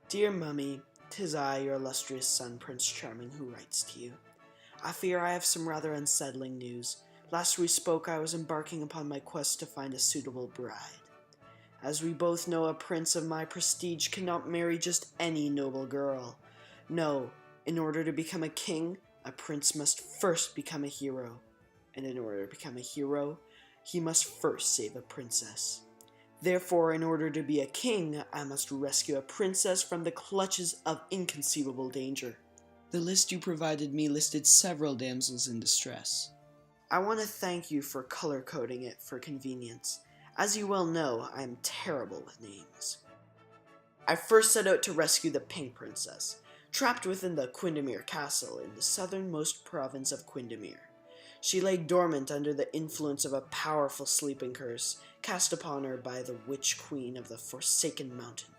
Dear Mummy, 'tis I, your illustrious son, Prince Charming, who writes to you. I fear I have some rather unsettling news. Last we spoke, I was embarking upon my quest to find a suitable bride. As we both know, a prince of my prestige cannot marry just any noble girl. No, in order to become a king, a prince must first become a hero. And in order to become a hero, he must first save a princess. Therefore, in order to be a king, I must rescue a princess from the clutches of inconceivable danger. The list you provided me listed several damsels in distress. I want to thank you for color-coding it for convenience. As you well know, I am terrible with names. I first set out to rescue the Pink Princess, trapped within the Quindamere Castle in the southernmost province of Quindamere. She lay dormant under the influence of a powerful sleeping curse cast upon her by the Witch Queen of the Forsaken Mountain.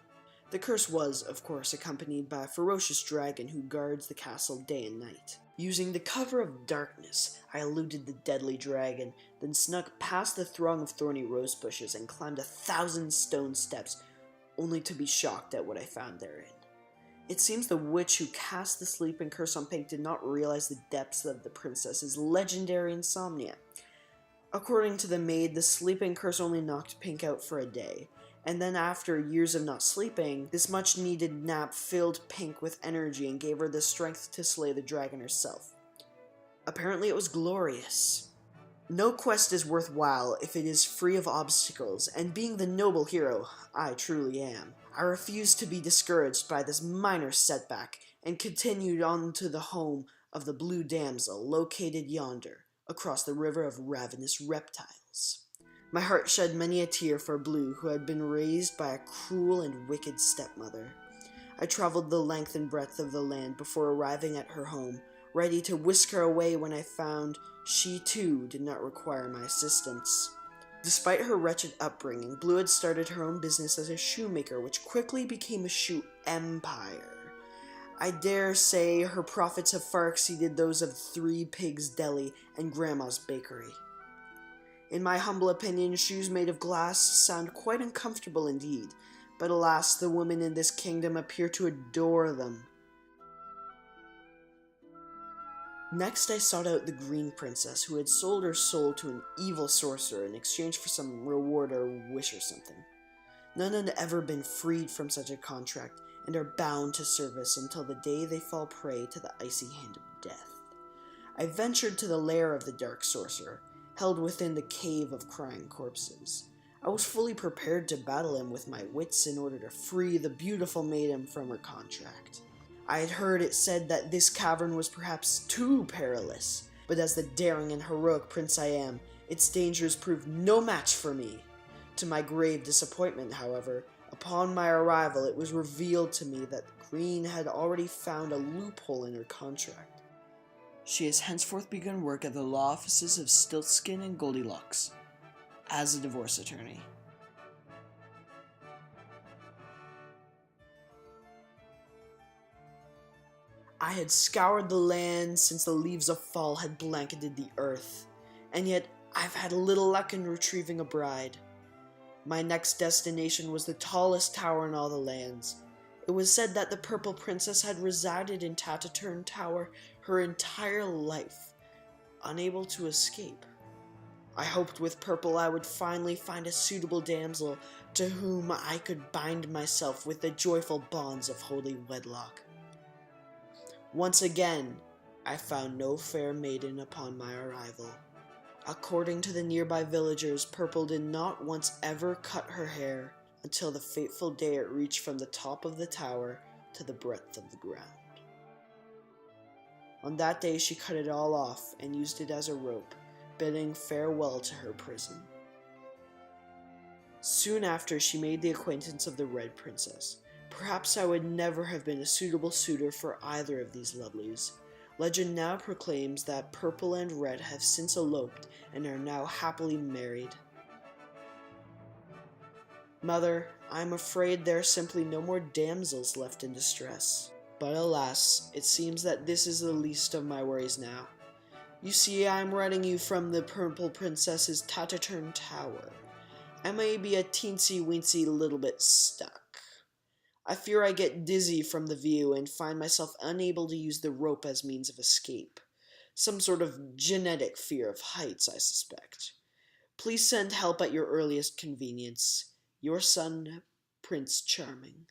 The curse was, of course, accompanied by a ferocious dragon who guards the castle day and night. Using the cover of darkness, I eluded the deadly dragon, then snuck past the throng of thorny rose bushes and climbed 1,000 stone steps, only to be shocked at what I found therein. It seems the witch who cast the sleeping curse on Pink did not realize the depths of the princess's legendary insomnia. According to the maid, the sleeping curse only knocked Pink out for a day, and then after years of not sleeping, this much-needed nap filled Pink with energy and gave her the strength to slay the dragon herself. Apparently it was glorious. No quest is worthwhile if it is free of obstacles, and being the noble hero I truly am, I refused to be discouraged by this minor setback and continued on to the home of the Blue Damsel, located yonder, across the river of ravenous reptiles. My heart shed many a tear for Blue, who had been raised by a cruel and wicked stepmother. I traveled the length and breadth of the land before arriving at her home, ready to whisk her away when I found she too did not require my assistance. Despite her wretched upbringing, Blue had started her own business as a shoemaker, which quickly became a shoe empire. I dare say her profits have far exceeded those of Three Pigs Deli and Grandma's Bakery. In my humble opinion, shoes made of glass sound quite uncomfortable indeed, but alas, the women in this kingdom appear to adore them. Next, I sought out the Green Princess, who had sold her soul to an evil sorcerer in exchange for some reward or wish or something. None had ever been freed from such a contract, and are bound to service until the day they fall prey to the icy hand of death. I ventured to the lair of the dark sorcerer, held within the cave of crying corpses. I was fully prepared to battle him with my wits in order to free the beautiful maiden from her contract. I had heard it said that this cavern was perhaps too perilous, but as the daring and heroic prince I am, its dangers proved no match for me. To my grave disappointment, however, upon my arrival it was revealed to me that the Green had already found a loophole in her contract. She has henceforth begun work at the law offices of Stiltskin and Goldilocks as a divorce attorney. I had scoured the land since the leaves of fall had blanketed the earth, and yet I've had little luck in retrieving a bride. My next destination was the tallest tower in all the lands. It was said that the Purple Princess had resided in Taciturn Tower her entire life, unable to escape. I hoped with Purple I would finally find a suitable damsel to whom I could bind myself with the joyful bonds of holy wedlock. Once again, I found no fair maiden upon my arrival. According to the nearby villagers, Purple did not once ever cut her hair until the fateful day it reached from the top of the tower to the breadth of the ground. On that day she cut it all off and used it as a rope, bidding farewell to her prison. Soon after, she made the acquaintance of the Red Princess. Perhaps I would never have been a suitable suitor for either of these lovelies. Legend now proclaims that Purple and Red have since eloped and are now happily married. Mother, I am afraid there are simply no more damsels left in distress. But alas, it seems that this is the least of my worries now. You see, I am writing you from the Purple Princess's Taciturn Tower. I may be a teensy-weensy little bit stuck. I fear I get dizzy from the view and find myself unable to use the rope as means of escape. Some sort of genetic fear of heights, I suspect. Please send help at your earliest convenience. Your son, Prince Charming.